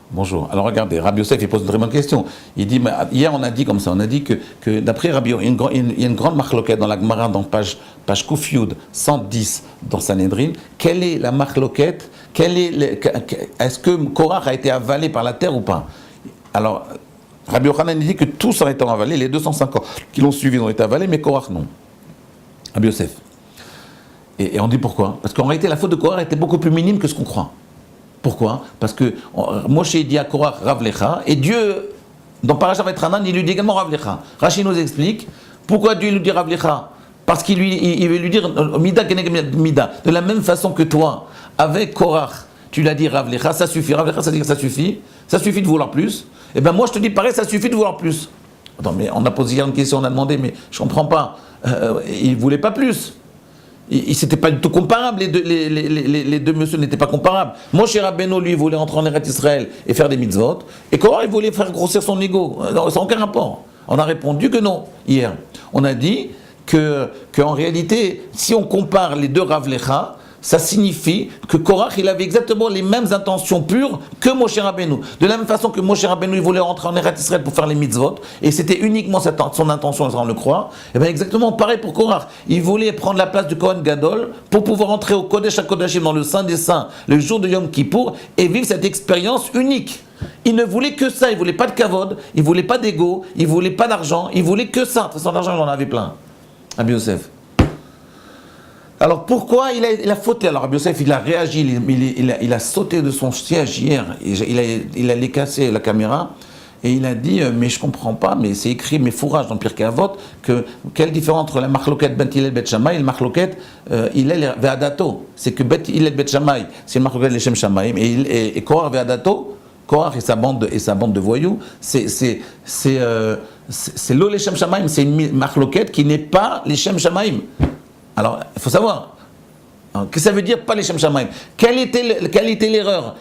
Bonjour. Alors regardez, Rabbi Yosef il pose une très bonne question. Il dit, hier on a dit comme ça, on a dit que d'après Rabbi Yosef, il y a une grande marloquette dans la Gemara, dans page Kouf Yud 110 dans Sanhedrin. Quelle est la marloquette? Est-ce que Korach a été avalé par la terre ou pas? Alors, Rabbi Yochanan dit que tous ont été avalés, les 250 qui l'ont suivi ont été avalés, mais Korach non. Rabbi Yosef. Et on dit pourquoi? Parce qu'en réalité, la faute de Korach était beaucoup plus minime que ce qu'on croit. Pourquoi? Parce que Moshe dit à Korach Rav Lecha, et Dieu, dans Parashat Vayetranan, il lui dit également Rav Lecha. Rashi nous explique pourquoi Dieu lui dit Rav Lecha. Parce qu'il veut lui dire Mida keneged Mida. De la même façon que toi, avec Korach, tu l'as dit Rav Lecha, ça suffit. Rav Lecha, ça dit que ça suffit de vouloir plus. Et bien moi je te dis pareil, ça suffit de vouloir plus. Attends, mais on a posé hier une question, on a demandé, mais je comprends pas. Il ne voulait pas plus. C'était pas du tout comparable, les deux messieurs n'étaient pas comparables. Moshe Rabbeinu, lui, voulait rentrer en Eretz Israël et faire des mitzvot, et Korach, il voulait faire grossir son ego. Ça n'a aucun rapport. On a répondu que non, hier. On a dit qu'en réalité, si on compare les deux Rav Lecha, ça signifie que Korach, il avait exactement les mêmes intentions pures que Moshe Rabbeinu. De la même façon que Moshe Rabbeinu, il voulait rentrer en Eretz Israël pour faire les mitzvot, et c'était uniquement son intention, sans le croire, et bien exactement pareil pour Korach. Il voulait prendre la place du Kohen Gadol pour pouvoir entrer au Kodesh HaKodashim, dans le Saint des Saints, le jour de Yom Kippour, et vivre cette expérience unique. Il ne voulait que ça, il ne voulait pas de kavod, il ne voulait pas d'ego, il ne voulait pas d'argent, il voulait que ça. De toute façon, l'argent, il en avait plein. Rabbi Yosef. Alors pourquoi il a fauté? Alors Rabbi Yosef, il a réagi, il a sauté de son siège hier, il a cassé la caméra, et il a dit, mais je comprends pas, mais c'est écrit, mais fourrage dans Pirkei Avot, quelle différence entre la marloquette Bet Hillel Bet Shammai et la marloquette Hillel Ve'adato? C'est que Bet Hillel Bet Shammai, c'est une marloquette Leshem Shammai, et Korach Ve'adato, Korach et sa bande de voyous, c'est l'eau Leshem Shammai, c'est une marloquette qui n'est pas Leshem Shammai. Alors, il faut savoir, qu'est-ce que ça veut dire pas les Shem Shamaim? Quelle était l'erreur?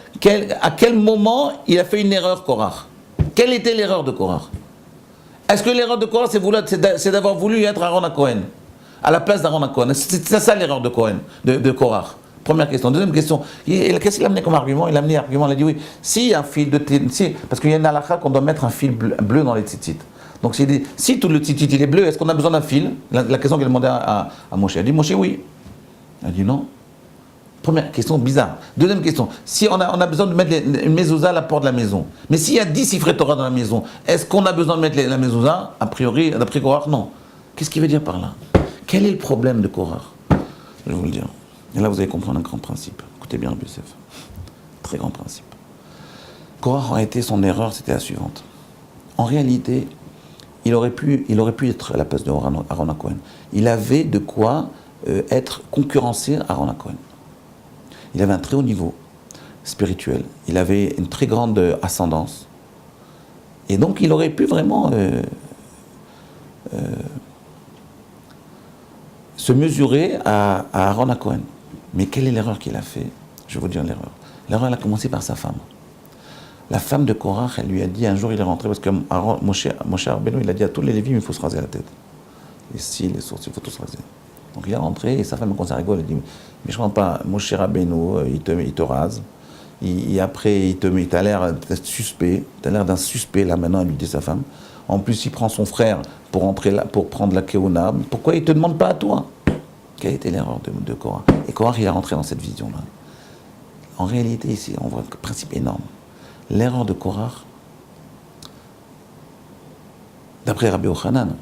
À quel moment il a fait une erreur, Korach? Quelle était l'erreur de Korach? Est-ce que l'erreur de Korach, c'est d'avoir voulu être Aaron HaKohen, à la place d'Aaron HaKohen? C'est ça l'erreur de Korach. Première question. Deuxième question, qu'est-ce qu'il a amené comme argument? Il a dit oui, si un fil de parce qu'il y a une halakha qu'on doit mettre un fil bleu dans les tzitzit. Donc si tout le tzitzit il est bleu, est-ce qu'on a besoin d'un fil? La question qu'il a demandé à Moshe. Il a dit Moshe oui. Il a dit non. Première question bizarre. Deuxième question, si on a besoin de mettre une mezouza à la porte de la maison, mais s'il y a 10 sifrei Torah dans la maison, est-ce qu'on a besoin de mettre la mezouza? A priori, d'après Korach, non. Qu'est-ce qu'il veut dire par là? Quel est le problème de Korach? Je vais vous le dire. Et là vous allez comprendre un grand principe. Écoutez bien Rabbi Yosef. Très grand principe. Korach, en été, son erreur, c'était la suivante. En réalité, il aurait pu être à la place de Aaron HaKohen. Il avait de quoi être concurrencé à Aaron HaKohen. Il avait un très haut niveau spirituel. Il avait une très grande ascendance. Et donc, il aurait pu vraiment se mesurer à Aaron HaKohen. Mais quelle est l'erreur qu'il a fait? Je vais vous dire l'erreur. L'erreur, elle a commencé par sa femme. La femme de Korach, elle lui a dit, un jour il est rentré, parce que Moshe Rabbeinu, il a dit à tous les Lévites, il faut se raser la tête. Les cils, les sourcils, il faut tous se raser. Donc il est rentré, et sa femme, quand ça rigole, elle dit, mais je ne comprends pas, Moshe Rabbeinu, il te rase, et après, il t'a l'air suspect, tu as l'air d'un suspect, là maintenant, elle lui dit sa femme. En plus, il prend son frère pour rentrer là, pour prendre la Keuna. Pourquoi il ne te demande pas à toi? Quelle était l'erreur de Korach? Et Korach, il est rentré dans cette vision-là. En réalité, ici, on voit un principe énorme. L'erreur de Korach, d'après Rabbi Yochanan,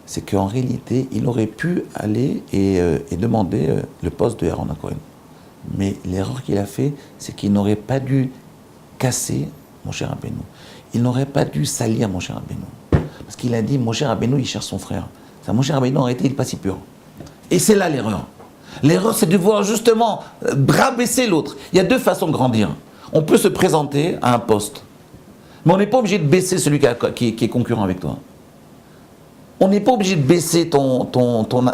c'est qu'en réalité, il aurait pu aller et demander le poste de Aaron HaKohen. Mais l'erreur qu'il a fait, c'est qu'il n'aurait pas dû casser Moshe Rabbeinu. Il n'aurait pas dû salir Moshe Rabbeinu. Parce qu'il a dit, Moshe Rabbeinu, il cherche son frère. Ça, Moshe Rabbeinu, en réalité, il n'est pas si pur. Et c'est là l'erreur. L'erreur, c'est de voir justement rabaisser l'autre. Il y a deux façons de grandir. On peut se présenter à un poste, mais on n'est pas obligé de baisser celui qui est concurrent avec toi. On n'est pas obligé de baisser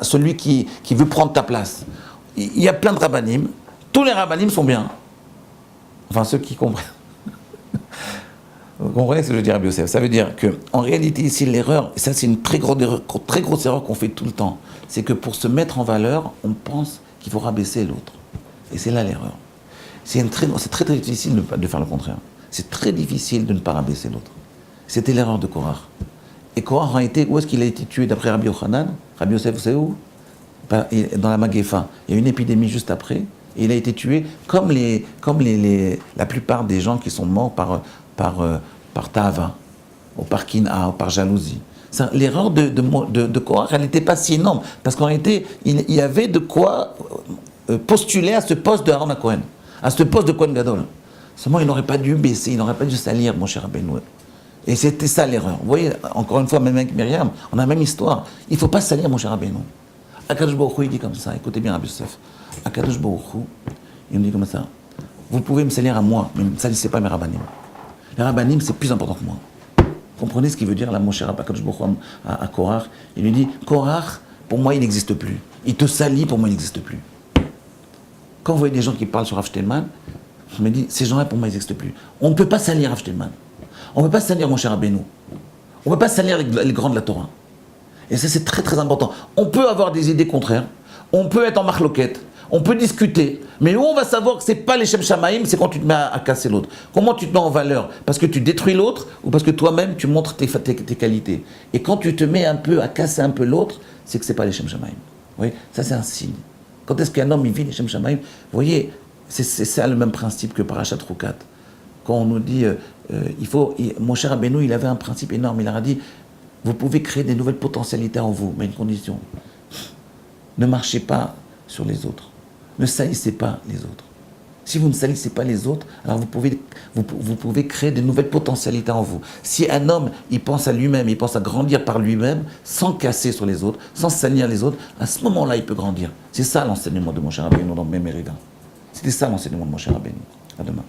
celui qui veut prendre ta place. Il y a plein de rabbanim, tous les rabbanim sont bien. Enfin, ceux qui comprennent. Vous comprenez ce que je veux dire, Rabbi Yosef? Ça veut dire qu'en réalité, ici, l'erreur, et ça c'est une très grosse erreur qu'on fait tout le temps, c'est que pour se mettre en valeur, on pense qu'il faut rabaisser l'autre. Et c'est là l'erreur. C'est très difficile de faire le contraire. c'est très difficile de ne pas rabaisser l'autre. C'était l'erreur de Korach. Et Korach a été, où est-ce qu'il a été tué d'après Rabbi Yochanan? Rabbi Yosef, vous savez où? Dans la Magéfa. Il y a une épidémie juste après. Et il a été tué comme la plupart des gens qui sont morts par Ta'ava, ou par Kin'a, ou par jalousie. L'erreur de Korach, elle n'était pas si énorme. Parce qu'en réalité, il y avait de quoi postuler à ce poste de Aaron HaKohen, à ce poste de Kohen Gadol. Seulement, il n'aurait pas dû baisser, il n'aurait pas dû salir, mon cher Rabbeinu. Et c'était ça l'erreur. Vous voyez, encore une fois, même avec Myriam, on a la même histoire. Il ne faut pas salir, mon cher Rabbeinu. Akadosh Baruch Hu, il dit comme ça, écoutez bien Rabbi Yosef. Akadosh Baruch Hu, il nous dit comme ça, vous pouvez me salir à moi, mais ne salissez pas mes rabbanim. Les rabbanim, c'est plus important que moi. Vous comprenez ce qu'il veut dire là, mon cher Akadosh Baruch Hu à Korach? Il lui dit, Korach, pour moi, il n'existe plus. Il te salit, pour moi, il n'existe plus. Quand vous voyez des gens qui parlent sur Rav Shtelman, je me dis, ces gens-là, pour moi, ils n'existent plus. On ne peut pas salir Rav Shtelman. On ne peut pas salir mon cher Rabbeinu. On ne peut pas salir les grands de la Torah. Et ça, c'est très très important. On peut avoir des idées contraires, on peut être en marloquette, on peut discuter, mais où on va savoir que ce n'est pas les Shem Shamaïm, c'est quand tu te mets à casser l'autre. Comment tu te mets en valeur? Parce que tu détruis l'autre ou parce que toi-même tu montres tes qualités? Et quand tu te mets un peu à casser un peu l'autre, c'est que ce n'est pas les Shem Shamaïm. Vous voyez, ça c'est un signe. Quand est-ce qu'un homme il vit les Shem Shamaïm? Vous voyez, c'est ça le même principe que Parashat Rukat. Quand on nous dit, mon cher Rabbeinu, il avait un principe énorme, il a dit, vous pouvez créer des nouvelles potentialités en vous, mais une condition. Ne marchez pas sur les autres. Ne salissez pas les autres. Si vous ne salissez pas les autres, alors vous pouvez créer de nouvelles potentialités en vous. Si un homme, il pense à lui-même, il pense à grandir par lui-même, sans casser sur les autres, sans salir les autres, à ce moment-là, il peut grandir. C'est ça l'enseignement de mon cher Rabbeinu dans Memeriva. C'était ça l'enseignement de mon cher Rabbeinu. À demain.